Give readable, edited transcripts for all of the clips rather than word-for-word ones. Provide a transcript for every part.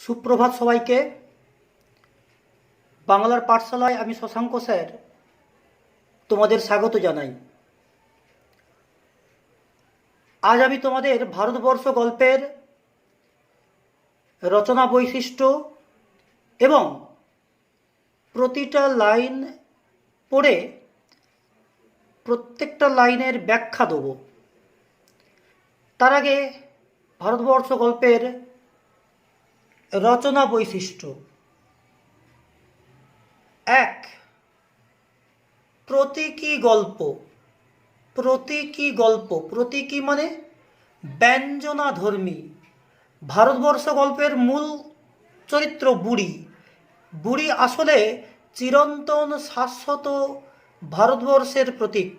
সুপ্রভাত সবাইকে। বাংলার পাঠশালায় আমি শশাঙ্ক স্যার তোমাদের স্বাগত জানাই। আজ আমি তোমাদের ভারতবর্ষ গল্পের রচনা বৈশিষ্ট্য এবং প্রতিটা লাইন পড়ে প্রত্যেকটা লাইনের ব্যাখ্যা দেব। তার আগে ভারতবর্ষ গল্পের রচনা বৈশিষ্ট্য। 1. প্রতীকী গল্প। প্রতীকী গল্প, প্রতীকী মানে ব্যঞ্জনাধর্মী। ভারতবর্ষ গল্পের মূল চরিত্র বুড়ি। বুড়ি আসলে চিরন্তন শাশ্বত ভারতবর্ষের প্রতীক।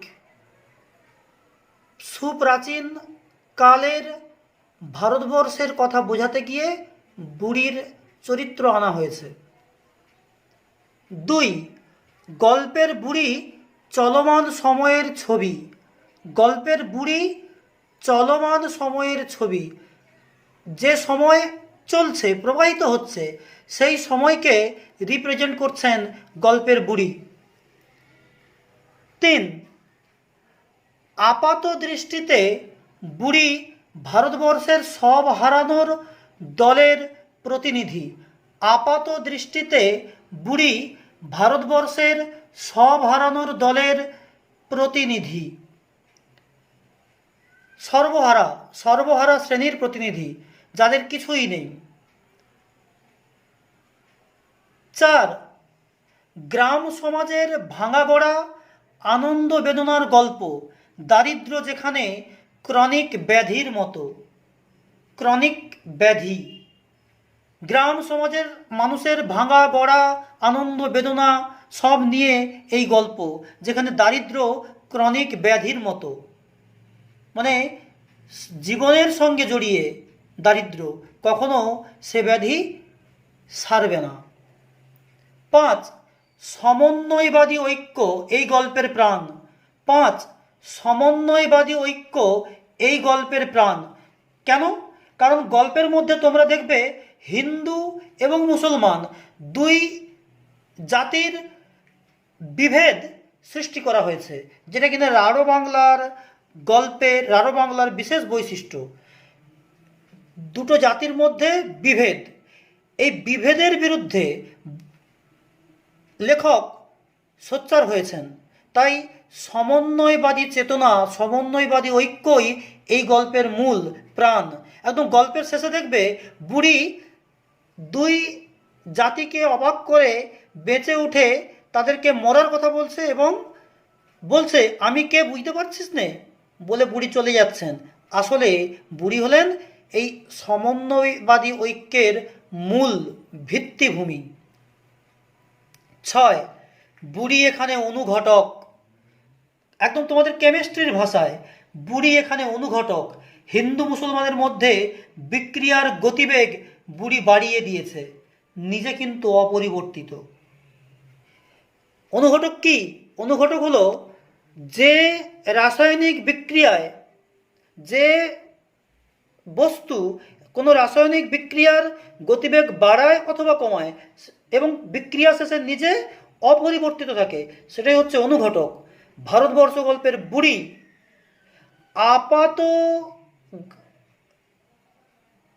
সুপ্রাচীন কালের ভারতবর্ষের কথা বোঝাতে গিয়ে বুড়ির চরিত্র আনা হয়েছে। 2. গল্পের বুড়ি চলমান সময়ের ছবি। গল্পের বুড়ি চলমান সময়ের ছবি, যে সময় চলছে, প্রবাহিত হচ্ছে, সেই সময়কে রিপ্রেজেন্ট করছেন গল্পের বুড়ি। 3. আপাত দৃষ্টিতে বুড়ি ভারতবর্ষের সব হারানোর দলের প্রতিনিধি। আপাত দৃষ্টিতে বুড়ি ভারতবর্ষের সব হারানোর দলের প্রতিনিধি। সর্বহারা শ্রেণীর প্রতিনিধি, যাদের কিছুই নেই। 4. গ্রাম সমাজের ভাঙা গড়া আনন্দ বেদনার গল্প। দারিদ্র যেখানে ক্রনিক ব্যাধির মতো। ক্রনিক ব্যাধি। গ্রাম সমাজের মানুষের ভাঙা গড়া আনন্দ বেদনা সব নিয়ে এই গল্প, যেখানে দারিদ্র ক্রনিক ব্যাধির মতো, মানে জীবনের সঙ্গে জড়িয়ে দারিদ্র, কখনো সে ব্যাধি সারবে না। 5. সমন্বয়বাদী ঐক্য এই গল্পের প্রাণ। 5. সমন্বয়বাদী ঐক্য এই গল্পের প্রাণ। কেন? কারণ গল্পের মধ্যে তোমরা দেখবে হিন্দু এবং মুসলমান দুই জাতির বিভেদ সৃষ্টি করা হয়েছে, যেটা কিনা রাঢ় বাংলার বিশেষ বৈশিষ্ট্য। দুটো জাতির মধ্যে বিভেদ, এই বিভেদের বিরুদ্ধে লেখক সোচ্চার হয়েছেন। তাই সমন্বয়বাদী চেতনা, সমন্বয়বাদী ঐক্যই এই গল্পের মূল প্রাণ। একদম গল্পের শেষে দেখবে বুড়ি দুই জাতিকে অবাক করে বেঁচে উঠে তাদেরকে মরার কথা বলছে এবং বলছে, আমি কে বুঝতে পারছিস নে, বলে বুড়ি চলে যাচ্ছেন। আসলে বুড়ি হলেন এই সমন্বয়বাদী ঐক্যের মূল ভিত্তিভূমি। 6. বুড়ি এখানে অনুঘটক। একদম তোমাদের কেমিস্ট্রির ভাষায় বুড়ি এখানে অনুঘটক। হিন্দু মুসলমানের মধ্যে বিক্রিয়ার গতিবেগ বুড়ি বাড়িয়ে দিয়েছে, নিজে কিন্তু অপরিবর্তিত। অনুঘটক কি? অনুঘটক হলো যে রাসায়নিক বিক্রিয়ায়, যে বস্তু কোনো রাসায়নিক বিক্রিয়ার গতিবেগ বাড়ায় অথবা কমায় এবং বিক্রিয়া শেষে নিজে অপরিবর্তিত থাকে, সেটাই হচ্ছে অনুঘটক। ভারতবর্ষ গল্পের বুড়ি আপাত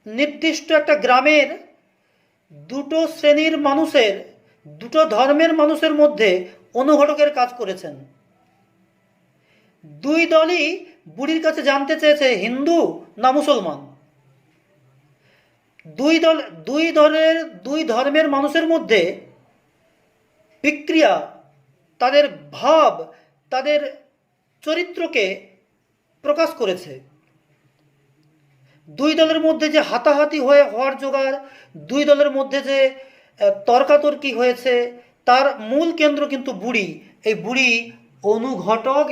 নির্দিষ্ট একটা গ্রামের দুটো শ্রেণীর মানুষের, দুটো ধর্মের মানুষের মধ্যে অনুঘটকের কাজ করেছেন। দুই দলই বুড়ির কাছে জানতে চেয়েছে হিন্দু না মুসলমান। দুই ধর্মের মানুষের মধ্যে বিক্রিয়া তাদের ভাব, তাদের চরিত্রকে প্রকাশ করেছে। দুই দলের মধ্যে যে হাতাহাতি হওয়ার জোগাড়, দুই দলের মধ্যে যে তর্কাতর্কি হয়েছে, তার মূল কেন্দ্র কিন্তু বুড়ি। এই বুড়ি অনুঘটক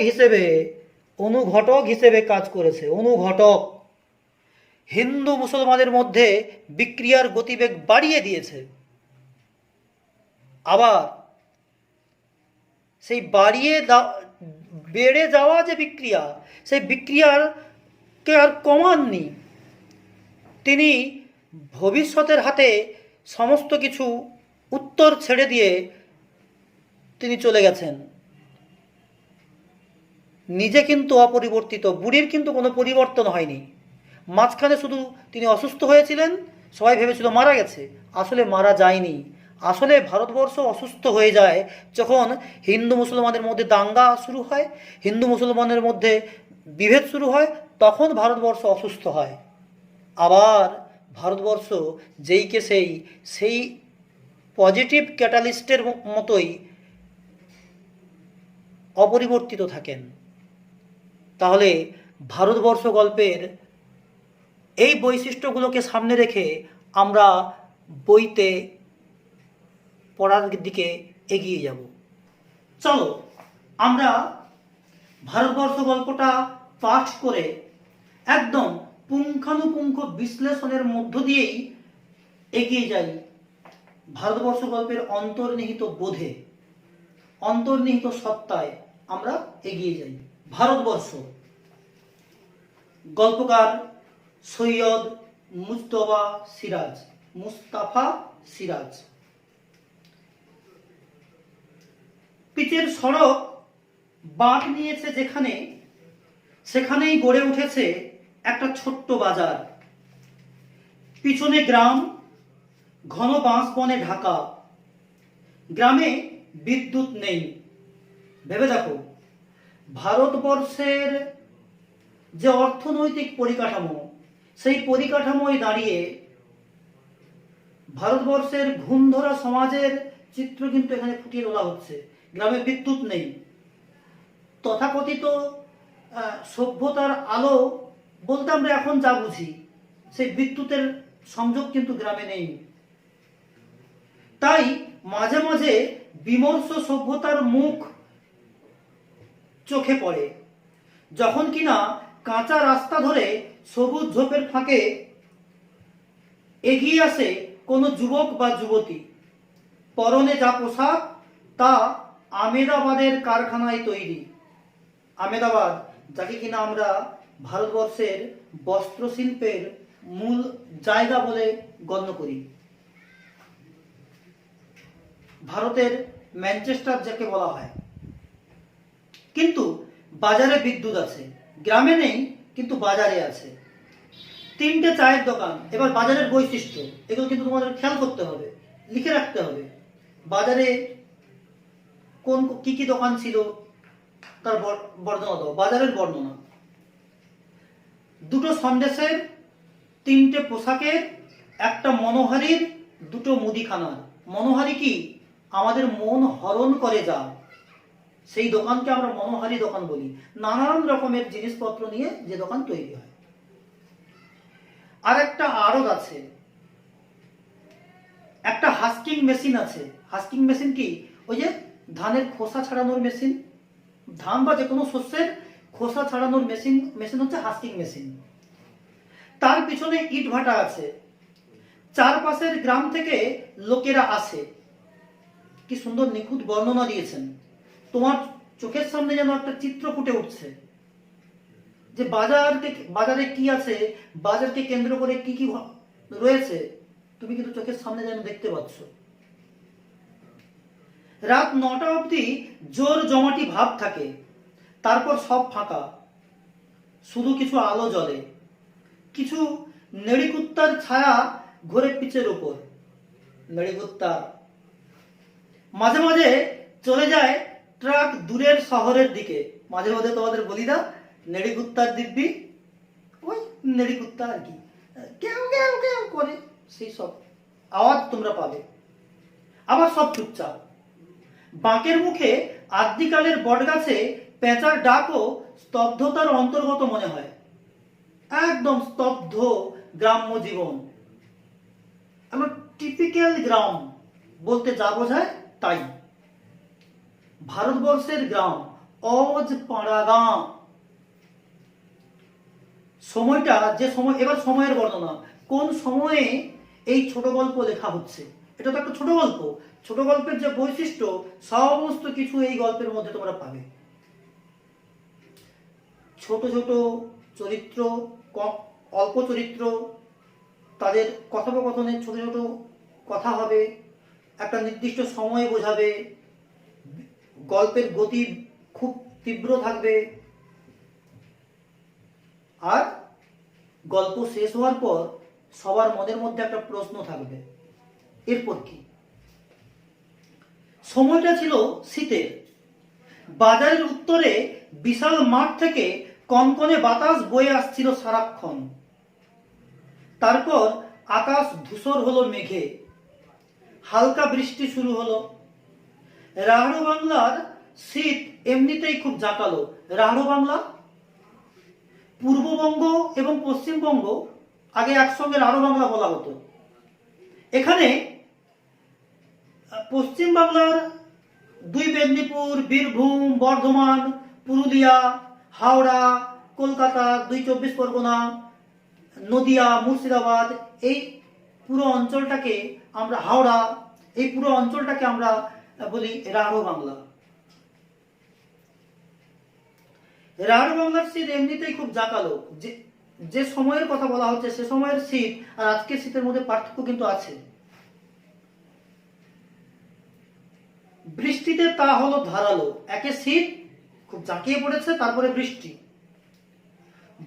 হিসেবে কাজ করেছে। অনুঘটক হিন্দু মুসলমানের মধ্যে বিক্রিয়ার গতিবেগ বাড়িয়ে দিয়েছে। আবার সেই বেড়ে যাওয়া যে বিক্রিয়া, সেই বিক্রিয়ারকে আর কমাননি। তিনি ভবিষ্যতের হাতে সমস্ত কিছু উত্তর ছেড়ে দিয়ে তিনি চলে গেছেন। নিজে কিন্তু অপরিবর্তিত, বুড়ির কিন্তু কোনো পরিবর্তন হয়নি। মাঝখানে শুধু তিনি অসুস্থ হয়েছিলেন, সবাই ভেবেছিল মারা গেছে, আসলে মারা যায়নি। আসলে ভারতবর্ষ অসুস্থ হয়ে যায় যখন হিন্দু মুসলমানের মধ্যে দাঙ্গা শুরু হয়, হিন্দু মুসলমানের মধ্যে বিভেদ শুরু হয়, তখন ভারতবর্ষ অসুস্থ হয়। আবার ভারতবর্ষ যেইকে সেই পজিটিভ ক্যাটালিস্টের মতোই অপরিবর্তিত থাকেন। তাহলে ভারতবর্ষ গল্পের এই বৈশিষ্ট্যগুলোকে সামনে রেখে আমরা বইতে পড়ার দিকে এগিয়ে যাব। চলো আমরা ভারতবর্ষ গল্পটা পাঠ করে একদম পুঙ্খানুপুঙ্খ বিশ্লেষণের মধ্য দিয়েই এগিয়ে যাই ভারতবর্ষ গল্পের অন্তর্নিহিত বোধে, অন্তর্নিহিত সত্তায় আমরা এগিয়ে যাই। ভারতবর্ষ, গল্পকার সৈয়দ মুস্তাফা সিরাজ। পিচের সড়ক বাঁক নিয়েছে যেখানে, সেখানেই গড়ে উঠেছে একটা ছোট্ট বাজার। পিছনে গ্রাম, ঘন বাঁশ বনে ঢাকা। গ্রামে বিদ্যুৎ নেই। ভেবে দেখো, ভারতবর্ষের যে অর্থনৈতিক পরিকাঠামো, সেই পরিকাঠামোয় দাঁড়িয়ে ভারতবর্ষের ঘুমধরা সমাজের চিত্র কিন্তু এখানে ফুটিয়ে তোলা হচ্ছে। গ্রামে বিদ্যুৎ নেই, তথাকথিত সভ্যতার আলো বলতে আমরা এখন যা বুঝি, সেই বিদ্যুতের সংযোগ কিন্তু গ্রামে নেই। তাই মাঝে মাঝে বিমর্ষ সভ্যতার মুখ চোখে পড়ে, যখন কিনা কাঁচা রাস্তা ধরে সবুজ ঝোপের ফাঁকে এগিয়ে আসে কোনো যুবক বা যুবতী। পরনে যা পোশাক তা আমেদাবাদের কারখানায় তৈরি। আমেদাবাদ, যাকে কিনা আমরা ভারতবর্ষের বস্ত্রশিল্পের মূল জায়গা বলে গণ্য করি। ভারতের ম্যানচেস্টার যাকে বলা হয়। কিন্তু বাজারে বিদ্যুৎ আছে, গ্রামে নেই, কিন্তু বাজারে আছে। 3টে চায়ের দোকান। এবার বাজারের বৈশিষ্ট্য, এগুলো কিন্তু তোমাদের খেয়াল করতে হবে, লিখে রাখতে হবে। বাজারে কোন কি কি দোকান ছিল তার বর্ণনা দাও, বাজারের বর্ণনা। 2টো সন্দেশের, 3টে পোশাকের, একটা মনোহারীর, 2টো মুদিখানার। মনোহারী কি? আমাদের মন হরণ করে যা, সেই দোকানকে আমরা মনোহারী দোকান বলি। নানান রকমের জিনিসপত্র নিয়ে যে দোকান তৈরি হয়। আর একটা আড়ত আছে, একটা হাস্কিং মেশিন আছে। হাস্কিং মেশিন কি? ওই যে ধানের খোসা ছাড়ানোর মেশিন, ধান বা যে কোনো শস্যের খোসা ছাড়ানোর মেশিন হচ্ছে হাস্কিং মেশিন। তার পিছনে ইট ভাটা আছে। চারপাশের গ্রাম থেকে লোকেরা আসে। কি সুন্দর নিখুঁত বর্ণনা দিয়েছেন। তোমার চোখের সামনে যেন একটা চিত্র ফুটে উঠছে যে বাজারে কি আছে, বাজারকে কেন্দ্র করে কি কি রয়েছে, তুমি কিন্তু চোখের সামনে যেন দেখতে পাচ্ছ। রাত 9টা অবধি জোর জমাটি ভাব থাকে, তারপর সব ফাঁকা, শুধু কিছু আলো জ্বলে। কিছু নেড়িকুত্তার ছায়া ঘোরে পিচের উপর। নেড়িকুত্তা মাঝে মাঝে চলে যায় ট্রাক দূরের শহরের দিকে। মাঝে মাঝে তোমাদের বলি না, নেড়িকুত্তার দিব্যি, ওই নেড়িকুত্তা আর কি কেউ কেউ কেউ করে, সেই সব আওয়াজ তোমরা পাবে। আবার সব চুপচাপ। বাঁকের মুখে আদ্যিকালের বটগাছে পেঁচার ডাকও স্তব্ধতার অন্তর্গত মনে হয়। একদম স্তব্ধ গ্রাম্য জীবন। আমরা টিপিক্যাল গ্রাম বলতে যা বোঝায় তাই। ভারতবর্ষের গ্রাম অজ পাড়া গাঁ। সময়টা যে সময়, এবার সময়ের বর্ণনা। কোন সময়ে এই ছোট গল্প লেখা হচ্ছে? এটা তো একটা ছোট গল্প। ছোট গল্পের যে বৈশিষ্ট্য, সমস্ত কিছু এই গল্পের মধ্যে তোমরা পাবে। ছোট ছোট চরিত্র, অল্প চরিত্র, তাদের কথোপকথনের ছোট ছোট কথা হবে, একটা নির্দিষ্ট সময় বোঝাবে, গল্পের গতি খুব তীব্র থাকবে, আর গল্প শেষ হওয়ার পর সবার মনের মধ্যে একটা প্রশ্ন থাকবে, এরপর কি? সময়টা ছিল শীতের। বাজারের উত্তরে বিশাল মাঠ থেকে কনকনে বাতাস বয়ে আসছিল সারাক্ষণ। তারপর আকাশ ধূসর হলো মেঘে, হালকা বৃষ্টি শুরু হলো। রাঢ় বাংলার শীত এমনিতেই খুব জাঁকালো। রাঢ় বাংলা, পূর্ববঙ্গ এবং পশ্চিমবঙ্গ আগে একসঙ্গে রাঢ় বাংলা বলা হতো। এখানে পশ্চিম বাংলার দুই মেদিনীপুর, বীরভূম, বর্ধমান, পুরুলিয়া, হাওড়া, কলকাতা, দুই চব্বিশ পরগনা, নদিয়া, মুর্শিদাবাদ, এই পুরো অঞ্চলটাকে আমরা, হাওড়া, এই পুরো অঞ্চলটাকে আমরা বলি রাঢ় বাংলা। রাঢ় বাংলার শীত এমনিতেই খুব জাঁকালো। যে সময়ের কথা বলা হচ্ছে সে সময়ের শীত আর আজকের শীতের মধ্যে পার্থক্য কিন্তু আছে। বৃষ্টিতে তা হলো ধারালো। একে শীত খুব জাঁকিয়ে পড়েছে, তারপরে বৃষ্টি।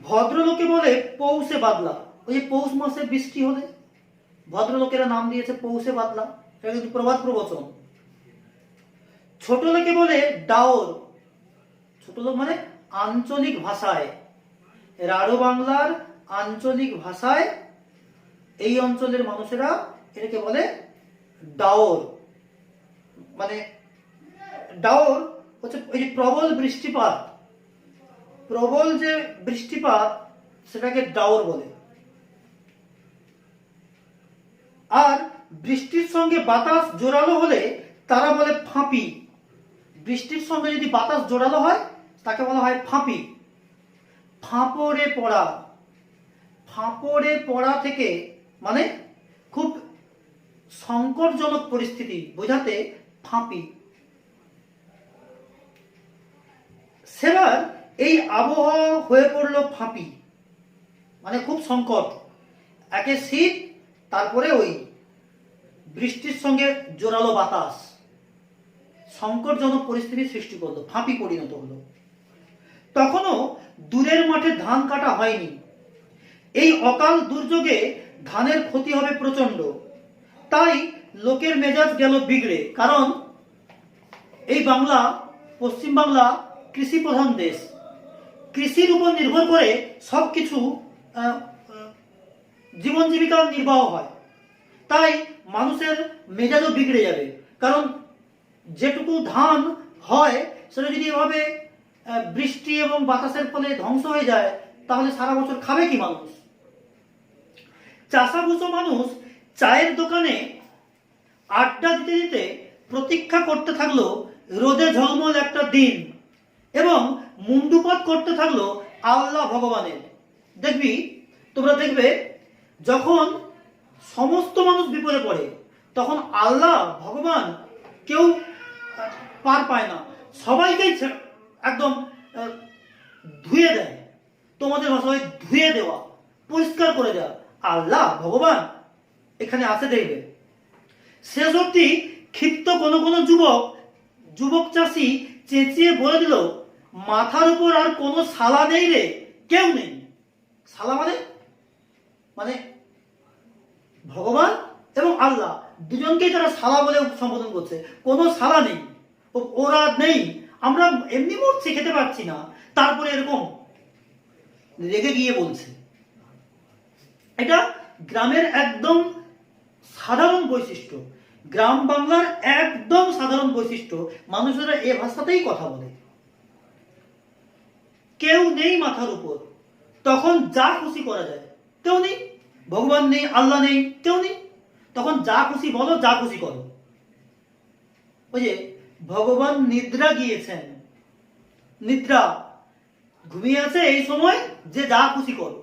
ভদ্রলোকে বলে পৌষে বাদলা। ওই যে পৌষ মাসে বৃষ্টি হলে ভদ্রলোকেরা নাম দিয়েছে পৌষে বাদলা, এটা কিন্তু প্রবাদ প্রবচন। ছোট লোকে বলে ডাওর। ছোট লোক মানে আঞ্চলিক ভাষায়, রাঢ় বাংলার আঞ্চলিক ভাষায় এই অঞ্চলের মানুষেরা এটাকে বলে ডাওর। মানে ডাওর হচ্ছে ওই যে প্রবল বৃষ্টিপাত, প্রবল যে বৃষ্টিপাত সেটাকে ডাওর বলে। আর বৃষ্টির সঙ্গে বাতাস জোরালো হলে তারা বলে ফাঁপি। বৃষ্টির সঙ্গে যদি বাতাস জোরালো হয় তাকে বলা হয় ফাঁপি। ফাঁপড়ে পড়া, ফাঁপড়ে পড়া থেকে মানে খুব সংকটজনক পরিস্থিতি বোঝাতে ফাঁপি। সেবার এই আবহাওয়া হয়ে পড়লো ফাঁপি, মানে খুব সংকট। একে শীত, তারপরে ওই বৃষ্টির সঙ্গে জোরালো বাতাস সংকটজনক পরিস্থিতি সৃষ্টি করলো, ফাঁপি পরিণত হলো। তখনও দূরের মাঠে ধান কাটা হয়নি। এই অকাল দুর্যোগে ধানের ক্ষতি হবে প্রচন্ড। তাই লোকের মেজাজ গেল বিগড়ে। কারণ এই বাংলা, পশ্চিম বাংলা কৃষি প্রধান দেশ। কৃষির উপর নির্ভর করে সবকিছু জীবন জীবিকা নির্বাহ হয়। তাই মানুষের মেজাজও বিগড়ে যাবে। কারণ যেটুকু ধান হয় সেটা যদি এভাবে বৃষ্টি এবং বাতাসের ফলে ধ্বংস হয়ে যায় তাহলে সারা বছর খাবে কি মানুষ? চাষাভুষো মানুষ চায়ের দোকানে আড্ডা দিতে দিতে প্রতীক্ষা করতে থাকলো রোদে ঝলমল একটা দিন এবং মুন্ডুপাত করতে থাকলো আল্লাহ ভগবানের। তোমরা দেখবে যখন সমস্ত মানুষ বিপদে পড়ে তখন আল্লাহ ভগবান কেউ পার পায় না, সবাইকেই একদম ধুয়ে দেয়। তোমাদের ভাষায় ধুয়ে দেওয়া, পরিষ্কার করে দেওয়া। আল্লাহ ভগবান এখানে আসে দেখবে। শেষ অবধি ক্ষিপ্ত কোনো কোনো যুবক চাষি চেঁচিয়ে বলে দিল, মাথার উপর আর কোনো শালা নেই রে, কেউ নেই। শালা মানে ভগবান এবং আল্লাহ দুজনকেই তারা শালা বলে সম্বোধন করছে। কোনো শালা নেই, ওরা নেই, আমরা এমনি মরছি, খেতে পাচ্ছি না, তারপরে এরকম রেগে গিয়ে বলছে। এটা গ্রামের একদম সাধারণ বৈশিষ্ট্য, গ্রাম বাংলার একদম সাধারণ বৈশিষ্ট্য। মানুষেরা এ ভাষাতেই কথা বলে। কেউ নেই মাথার উপর, তখন যা খুশি করা যায়। কেউ নেই, ভগবান নেই, আল্লাহ নেই, কেউ নেই, তখন যা খুশি বলো, যা খুশি করো। ওই যে ভগবান নিদ্রা গিয়েছেন, নিদ্রা ঘুমিয়ে আছে, এই সময় যে যা খুশি করো।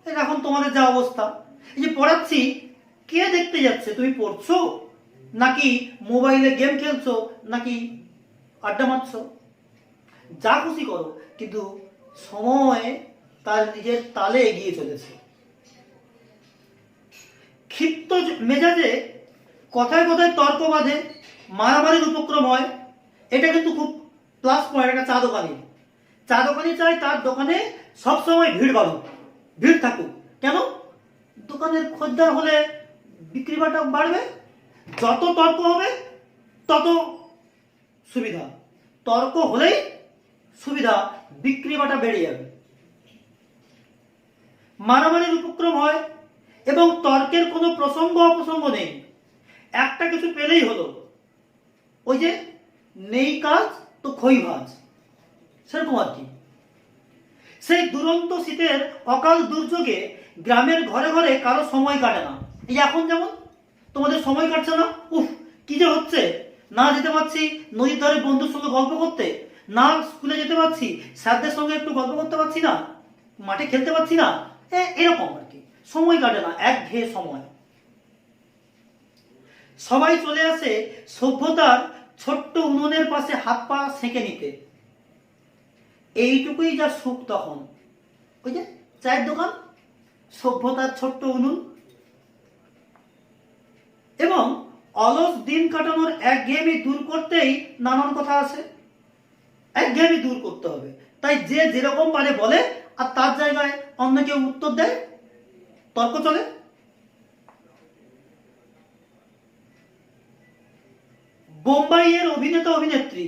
এখন তোমাদের যা অবস্থা, এই যে পড়াচ্ছি, কে দেখতে যাচ্ছে? তুমি পড়ছো নাকি মোবাইলে গেম খেলছো নাকি আড্ডা মারছো? যা খুশি করো, কিন্তু সময় তার নিজের তালে এগিয়ে চলেছে। ক্ষিপ্ত মেজাজে কথায় কথায় তর্ক বাঁধে, মারামারির উপক্রম হয়। এটা কিন্তু খুব প্লাস পয়েন্ট একটা চা দোকানি। চা দোকানি চাই তার দোকানে সবসময় ভিড় বাড়ুক, ভিড় থাকুক। কেন? দোকানের খদ্দের হলে বিক্রি বাটা বাড়বে। যত তর্ক হবে তত সুবিধা, তর্ক হলেই সুবিধা, বিক্রি বাটা বেড়ে যাবে। মারামারির উপক্রম হয় এবং তর্কের কোনো প্রসঙ্গ অপ্রসঙ্গ নেই, একটা কিছু পেলেই হলো। ওই যে নেই কাজ তো খই ভাজ, সেরকম আর কি। সেই দুরন্ত শীতের অকাল দুর্যোগে গ্রামের ঘরে ঘরে কারো সময় কাটে না। এই এখন যেমন তোমাদের সময় কাটছে না, উফ কি যে হচ্ছে, না যেতে পারছি নদীর ধারে বন্ধুর সঙ্গে গল্প করতে, না স্কুলে যেতে পারছি স্যারদের সঙ্গে একটু গল্প করতে পারছি না, মাঠে খেলতে পারছি না, এরকম আর কি। সময় কাটে না, একঘেয়ে সময়। সবাই চলে আসে সভ্যতার ছোট্ট উনুনের পাশে হাত পা সেঁকে নিতে। এইটুকুই যা সুখ তখন। ওই যে চায়ের দোকান, সভ্যতার ছোট্ট উনুন, এবং অলস দিন কাটানোর একঘেয়েমি দূর করতেই নানান কথা আছে। একঘেয়েমি দূর করতে হবে, তাই যে যেরকম পারে বলে, আর তার জায়গায় অন্য কেউ উত্তর দেয়, তর্ক চলে। বোম্বাইয়ের অভিনেতা অভিনেত্রী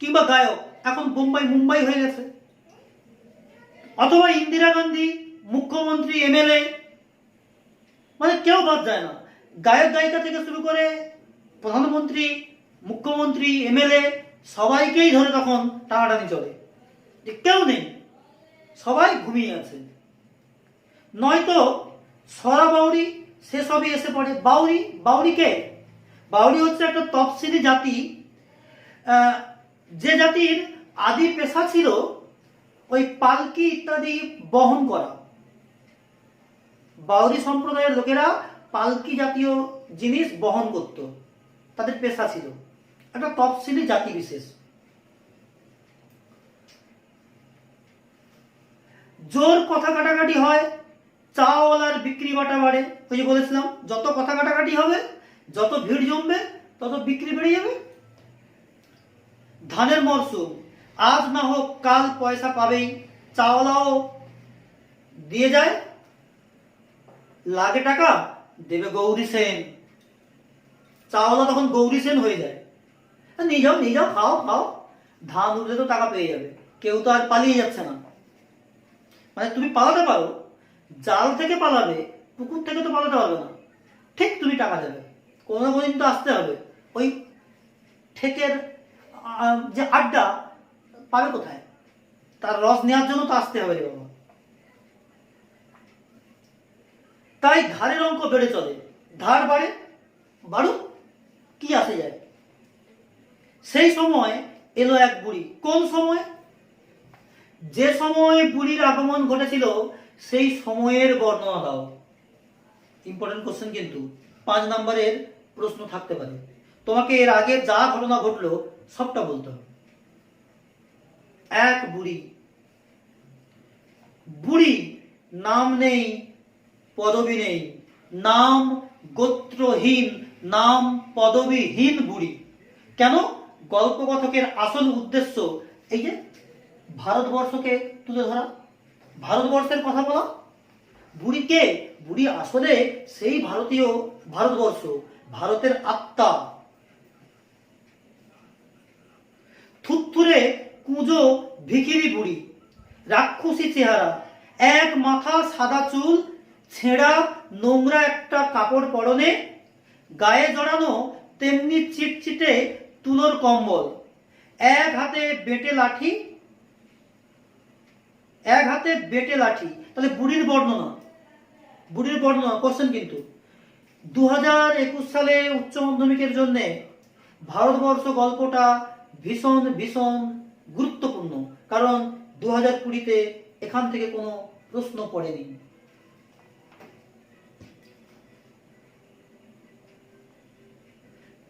কিংবা গায়ক এখন বোম্বাই মুম্বাই হয়ে গেছে, অথবা ইন্দিরা গান্ধী মুখ্যমন্ত্রী, এমএলএ, মানে কেউ বাদ যায় না। গায়ক গায়িকা থেকে শুরু করে প্রধানমন্ত্রী, মুখ্যমন্ত্রী, এমএলএ সবাইকেই ধরে তখন টানাটানি চলে, যে কেউ নেই, সবাই ঘুমিয়ে আছে। নয়তো সরা বাউরি সেসবই এসে পড়ে। বাউরি, বাউরি কে? বাউরি হচ্ছে একটা তফসিলি জাতি, যে জাতির আদি পেশা ছিল ওই পালকি ইত্যাদি বহন করা। বাউরি সম্প্রদায়ের লোকেরা পালকি জাতীয় জিনিস বহন করত, তাদের পেশা ছিল, একটা তফসিলি জাতি বিশেষ। জোর কথা কাটাকাটি হয়, চাওয়ালার বিক্রি বাটা বাড়ে। ওই যে বলেছিলাম, যত কথা কাটাকাটি হবে, যত ভিড় জমবে, তত বিক্রি বেড়ে যাবে। ধানের মরশুম, আজ না হোক কাল পয়সা পাবেই, চাওয়ালাও দিয়ে যায়। লাগে টাকা, দেবে গৌরী সেন। চাওয়ালা তখন গৌরী সেন হয়ে যায়। নিয়ে যাও, নিয়ে যাও, খাও খাও, ধান উঠলে তো টাকা পেয়ে যাবে। কেউ তো আর পালিয়ে যাচ্ছে না। মানে তুমি পালাতে পারো, জাল থেকে পালাবে, পুকুর থেকে তো পালাতে পারবে না। ঠিক তুমি টাকা দেবে, কোনো না কোনোদিন তো আসতে হবে। ওই ঠেকের যে আড্ডা পাবে কোথায়? তার রস নেওয়ার জন্য তো আসতে হবে রে বাবা। তাই ধারের অঙ্ক বেড়ে চলে, ধার বাড়ে, বাড়ুক, কি আসে যায়। সেই সময় এলো এক বুড়ি। কোন সময়? যে সময় বুড়ির আগমন ঘটেছিল সেই সময়ের বর্ণনা দাও। ইম্পর্টেন্ট কোশ্চেন, কিন্তু 5 নম্বরের প্রশ্ন থাকতে পারে। তোমাকে এর আগে যা ঘটনা ঘটলো সবটা বলতে হবে। এক বুড়ি, বুড়ি নাম নেই, পদবী নেই, নাম গোত্রহীন, নাম পদবীহীন বুড়ি। কেন? গল্পকথকের আসল উদ্দেশ্য এই যে ভারতবর্ষকে তুলে ধরা, ভারতবর্ষের কথা বলা। বুড়ি কে? বুড়ি আসলে সেই ভারতীয় ভারতবর্ষ, ভারতের আত্মা। থুত্থুরে কুঁজো ভিখিরি বুড়ি, রাক্ষসী চেহারা, এক মাথা সাদা চুল, ছেঁড়া নোংরা একটা কাপড় পরনে, গায়ে জড়ানো তেমনি চিটচিটে তুলোর কম্বল, এক হাতে বেটে লাঠি, এক হাতে বেটে লাঠি। তাহলে বুড়ির বর্ণনা, বুড়ির বর্ণনা কোশ্চেন কিন্তু। 2021 সালে উচ্চ মাধ্যমিকের জন্য ভারতবর্ষ গল্পটা ভীষণ ভীষণ গুরুত্বপূর্ণ, কারণ 2020-তে এখান থেকে কোনো প্রশ্ন পড়েনি।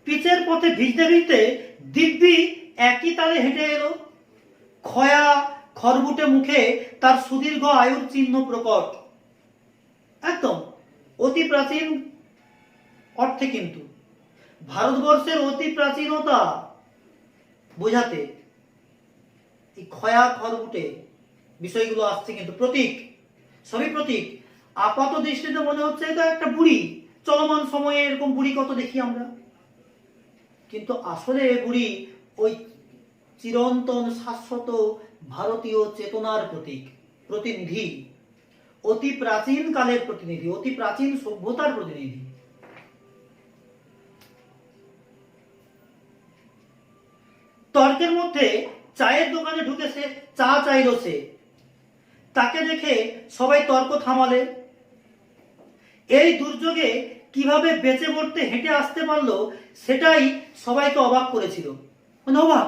পিচের পথে ভিজতে ভিজতে দিব্যি একই তালে হেঁটে এলো। খয়া খড়বুটে মুখে তার সুদীর্ঘ আয়ুর চিহ্ন প্রকট। একদম অতি প্রাচীন অর্থে কিন্তু ভারতবর্ষের অতি প্রাচীনতা বোঝাতে এই ক্ষয়া খড়কুটে বিষয়গুলো আসছে, কিন্তু প্রতীক, সবই প্রতীক। আপাত দৃষ্টিতে মনে হচ্ছে এটা একটা বুড়ি, চলমান সময়ে এরকম বুড়ি কত দেখি আমরা, কিন্তু আসলে বুড়ি ওই চিরন্তন শাশ্বত ভারতীয় চেতনার প্রতীক, প্রতিনিধি, অতি প্রাচীন কালের প্রতিনিধি, অতি প্রাচীন সভ্যতার প্রতিনিধি। তর্কের মধ্যে চায়ের দোকানে ঢুকে সে চা চাইল, সে তাকে দেখে সবাই তর্ক থামালে। এই দুর্যোগে কিভাবে বেঁচে পড়তে হেঁটে আসতে পারলো সেটাই সবাইকে অবাক করেছিল। মানে অবাক,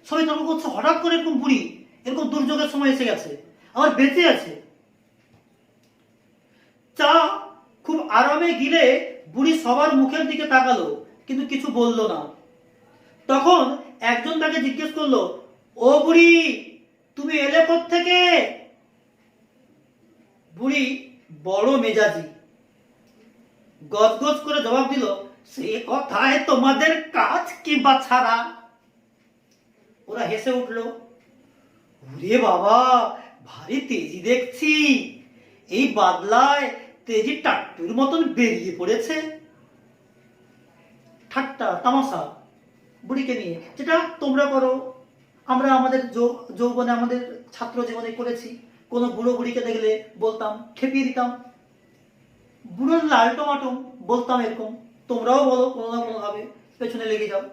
সবাই তর্ক করছে, হঠাৎ করে এরকম বুড়ি এরকম দুর্যোগের সময় এসে গেছে, আবার বেঁচে আছে। চা খুব আরামে গিলে বুড়ি সবার মুখের দিকে তাকালো, কিন্তু কিছু বলল না। তখন একজন তাকে জিজ্ঞেস করলো, ও বুড়ি, তুমি এলে কোত্থেকে? বুড়ি বড় মেজাজি, গজগজ করে জবাব দিল, সে কথায় তোমাদের কাজ কি বাছারা? ওরা হেসে উঠল। ওরে বাবা, ভারী তেজি দেখছি, এই বাদলায় তেজি টাট্টুর মতন বেরিয়ে পড়েছে। ঠাট্টা তামাশা বুড়িকে নিয়ে, যেটা তোমরা করো, আমরা আমাদের যৌবনে, আমাদের ছাত্র জীবনে করেছি। কোনো বুড়ো বুড়িকে দেখলে বলতাম, খেপিয়ে দিতাম, বুড়োর লাল টমাটম বলতাম, এরকম তোমরাও বলো কোনো না কোনো ভাবে, পেছনে লেগে যাও।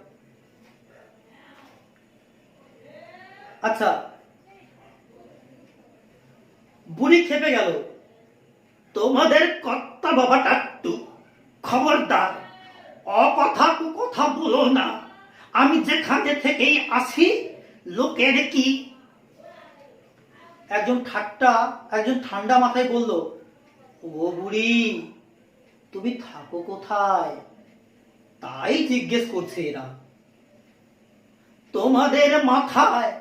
আচ্ছা, বুড়ি খেপে গেল, তোমাদের কর্তা বাবা টাট্টু, খবরদার অকথা কুকথা বলো না, আমি যেখানে থেকেই আসি লোকের কি। একজন ঠান্ডা মাথায় বলল, ও বুড়ি, তুমি থাকো কোথায় তাই জিজ্ঞেস করছে এরা। তোমাদের মাথায়।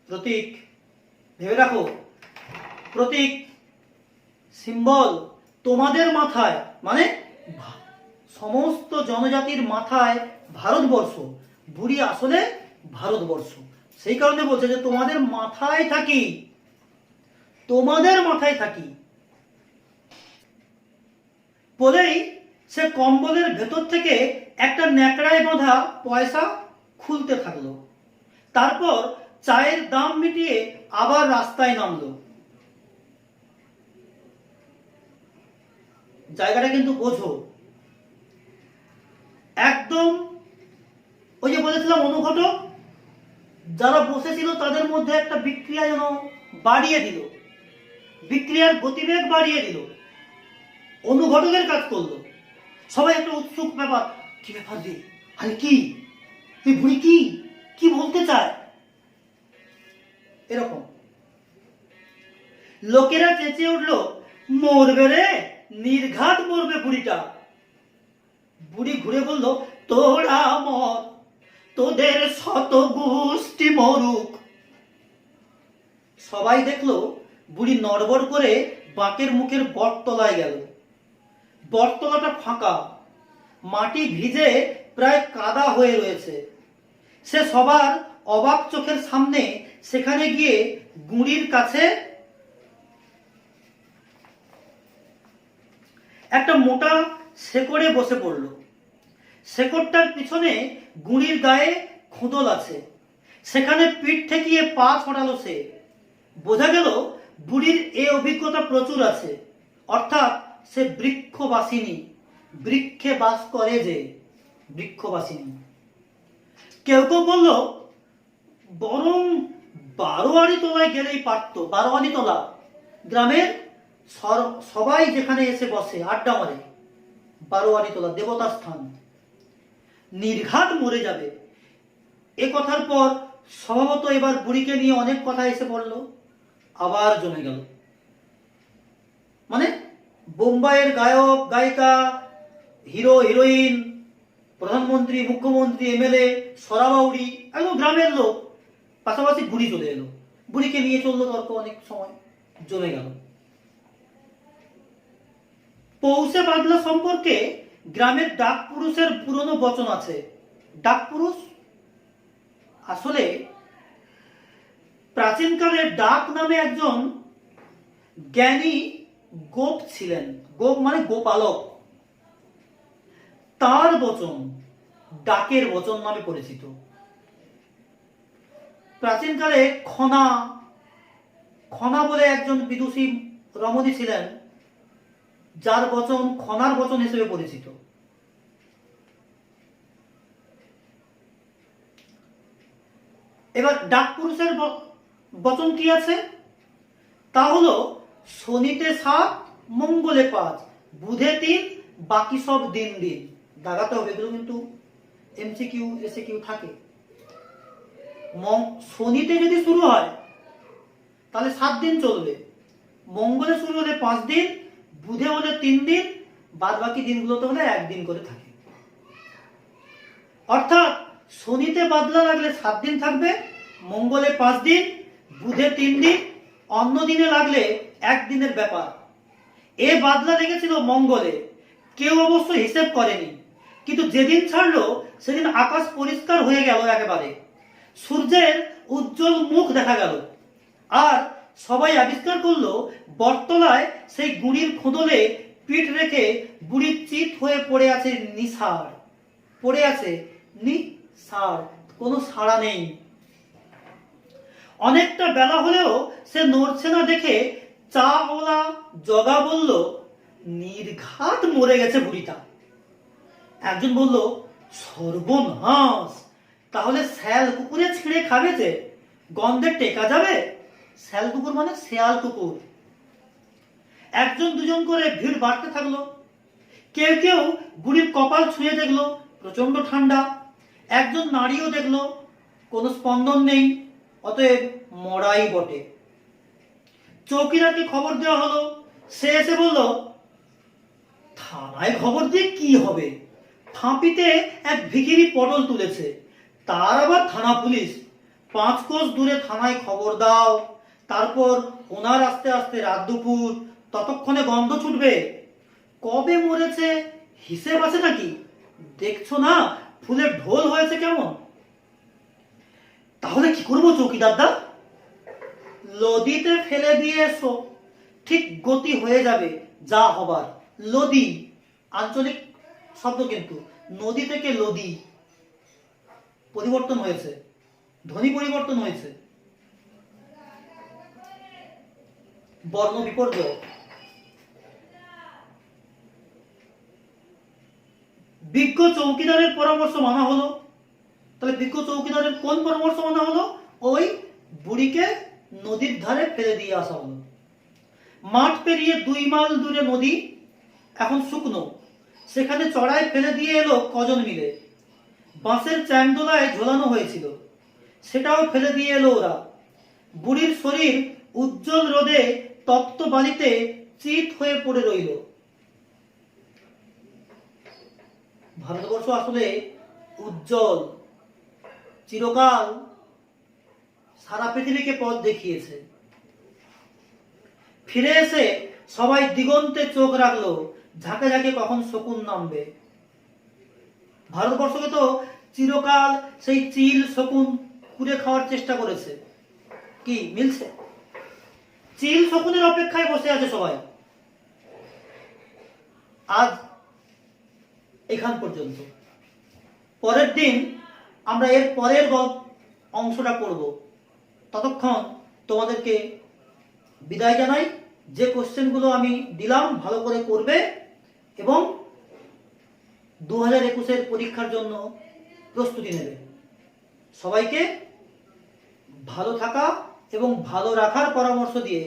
প্রতীক, ভেবে রাখো, প্রতীক, সিম্বল, তোমাদের মাথায় মানে সমস্ত জনজাতির মাথায় ভারতবর্ষ। বুড়ি আসলে ভারতবর্ষ, সেই কারণে বলছে যে তোমাদের মাথায় থাকি, তোমাদের মাথায় থাকি। বলেই সে কম্বলের ভেতর থেকে একটা ন্যাকড়ায় বাঁধা পয়সা খুলতে থাকলো। তারপর চায়ের দাম মিটিয়ে আবার রাস্তায় নামলো। জায়গাটা কিন্তু বোঝো, একদম ওই যে বলেছিলাম অনুঘটক, যারা বসেছিল তাদের মধ্যে একটা বিক্রিয়া যেন বাড়িয়ে দিল, বিক্রিয়ার গতিবেগ বাড়িয়ে দিল, অনুঘটকের কাজ করলো। সবাই একটা উৎসুক ব্যাপার, কি ব্যাপার রে, আরে কি এই বুড়ি কি কি বলতে চায়, এরকম। লোকেরা চেঁচিয়ে উঠলো, মরবে রে, নির্ঘাত মরবে বুড়িটা। বুড়ি ঘুরে বলল, তোরা মর, তোদের শত গোষ্ঠী মরুক। সবাই দেখলো বুড়ি নড়বড় করে বাঁকের মুখের বটতলায় গেল। বটতলাটা ফাঁকা, মাটি ভিজে প্রায় কাদা হয়ে রয়েছে। সে সবার অবাক চোখের সামনে সেখানে গিয়ে গুঁড়ির কাছে একটা মোটা শেকড়ে বসে পড়ল। শেকড়টার পিছনে গুঁড়ির গায়ে খুঁদল আছে, সেখানে পিঠ ঠেকিয়ে পা ছড়ালো সে। বোঝা গেল বুড়ির এ অভিজ্ঞতা প্রচুর আছে, অর্থাৎ সে বৃক্ষবাসিনী, বৃক্ষে বাস করে যে, বৃক্ষবাসিনী। কেউ কেউ বলল, বরং বারোয়ারি তলায় গেলেই পারত। বারোয়ারি তলা গ্রামের সবাই যেখানে এসে বসে আড্ডা মারে, বারোয়ারি তলা দেবতার স্থান, নির্ঘাত মরে যাবে। এ কথার পর স্বভাবত এবার বুড়িকে নিয়ে অনেক কথা এসে পড়লো, আবার জমে গেল। মানে বোম্বাইয়ের গায়ক গায়িকা, হিরো হিরোইন, প্রধানমন্ত্রী মুখ্যমন্ত্রী এমএলএ সরাবাউরি, একদম গ্রামের লোক, পাশাপাশি বুড়ি চলে এলো। বুড়িকে নিয়ে চললো তর্ক, অনেক সময় জমে গেল। পৌষে বাদলা সম্পর্কে গ্রামের ডাক পুরুষের পুরনো বচন আছে। ডাক পুরুষ আসলে প্রাচীনকালে ডাক নামে একজন জ্ঞানী গোপ ছিলেন। গোপ মানে গোপালক। তার বচন ডাকের বচন নামে পরিচিত। প্রাচীনকালে খনা খনা বলে একজন বিদুষী রমণী ছিলেন, যার বচন খনার বচন হিসেবে পরিচিত। এবার ডাক পুরুষের বচন কি আছে? তা হলো শনিতে 7, মঙ্গলে 5, বুধে 3, বাকি সব দিন দিন। দাগাতে হবে, এগুলো কিন্তু এমসিকিউ এসিকিউ থাকে। শনিতে যদি শুরু হয় তাহলে 7 দিন চলবে, মঙ্গলে শুরু হলে 5 দিন, বুধে হলে 3 দিন, বাদ বাকি দিনগুলোতে হলে 1 দিন করে থাকে। অর্থাৎ শনিতে বাদলা লাগলে 7 দিন থাকবে, মঙ্গলে 5 দিন, বুধে 3 দিন, অন্য দিনে লাগলে 1 দিনের ব্যাপার। এ বাদলা লেগেছিল মঙ্গলে, কেউ অবশ্য হিসেব করেনি, কিন্তু যেদিন ছাড়লো সেদিন আকাশ পরিষ্কার হয়ে গেল একেবারে, সূর্যের উজ্জ্বল মুখ দেখা গেল। আর সবাই আবিষ্কার করলো বটতলায় সেই গুড়ির খোদলে পিঠ রেখে বুড়ি চিত হয়ে পড়ে আছে নিসার, পড়ে আছে নিসার, কোনো সাড়া নেই। অনেকটা বেলা হলেও সে নড়ছে না দেখে চাওয়ালা জগা বলল, নির্ঘাত মরে গেছে বুড়িটা। একজন বলল, সর্বনাশ, তাহলে শ্যাল কুকুরে ছিঁড়ে খাবে যে, গন্ধে টেকা যাবে? শ্যাল কুকুর মানে শেয়াল কুকুর। একজন দুজন করে ভিড় বাড়তে থাকলো। কেউ কেউ বুড়ির কপাল ছুঁয়ে দেখলো প্রচন্ড ঠান্ডা, একজন নাড়িও দেখলো কোনো স্পন্দন নেই, অতএব মরাই বটে। চৌকিদারকে খবর দেওয়া হলো। সে এসে বলল, থানায় খবর দিয়ে কি হবে, ফাঁপিতে এক ভিখিরি পটল তুলেছে, তার আবার থানা পুলিশ। 5 কোষ দূরে থানায় খবর দাও, তারপর ওনার আস্তে আস্তে রাত দুপুর, ততক্ষণে গন্ধ ছুটবে। কবে মরেছে হিসেব আছে নাকি? দেখছো না ফুলের ঢোল হয়েছে কেমন? তাহলে কি করবো চৌকিদারদা? লদিতে ফেলে দিয়ে এসো, ঠিক গতি হয়ে যাবে যা হবার। লদি আঞ্চলিক শব্দ, কিন্তু নদী থেকে লদি পরিবর্তন হয়েছে, ধ্বনি পরিবর্তন হয়েছে, বর্ণ বিপর্যয়। বিজ্ঞ চৌকিদারের পরামর্শ মানা হলো। তাহলে বিজ্ঞ চৌকিদারের কোন পরামর্শ মানা হলো? ওই বুড়িকে নদীর ধারে ফেলে দিয়ে আসা হলো। মাঠ পেরিয়ে 2 মাইল দূরে নদী, এখন শুকনো, সেখানে চড়াই ফেলে দিয়ে এলো কজন মিলে। বাঁশের চ্যাংদোলায় ঝোলানো হয়েছিল, সেটাও ফেলে দিয়ে এলো ওরা। বুড়ির শরীর উজ্জ্বল রোদে তপ্ত বালিতে চিত হয়ে পড়ে রইল। ভারতবর্ষ আসলে উজ্জ্বল, চিরকাল সারা পৃথিবীকে পথ দেখিয়েছে। ফিরে এসে সবাই দিগন্তে চোখ রাখলো, ঝাঁকে ঝাঁকে কখন শকুন নামবে। ভারতবর্ষকে তো চিরকাল সেই চিল শকুন কুড়ে খাওয়ার চেষ্টা করেছে, কি মিলছে? চিল শকুনের অপেক্ষায় বসে আছে সবাই। আজ এখান পর্যন্ত। পরের দিন আমরা এর পরের অংশটা পড়ব। ততক্ষণ তোমাদেরকে বিদায় জানাই। যে কোশ্চেনগুলো আমি দিলাম ভালো করে করবে এবং 2021-এর পরীক্ষার জন্য প্রস্তুতি নেবে। সবাইকে ভালো থাকা এবং ভালো রাখার পরামর্শ দিয়ে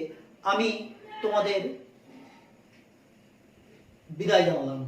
আমি তোমাদের বিদায় জানালাম।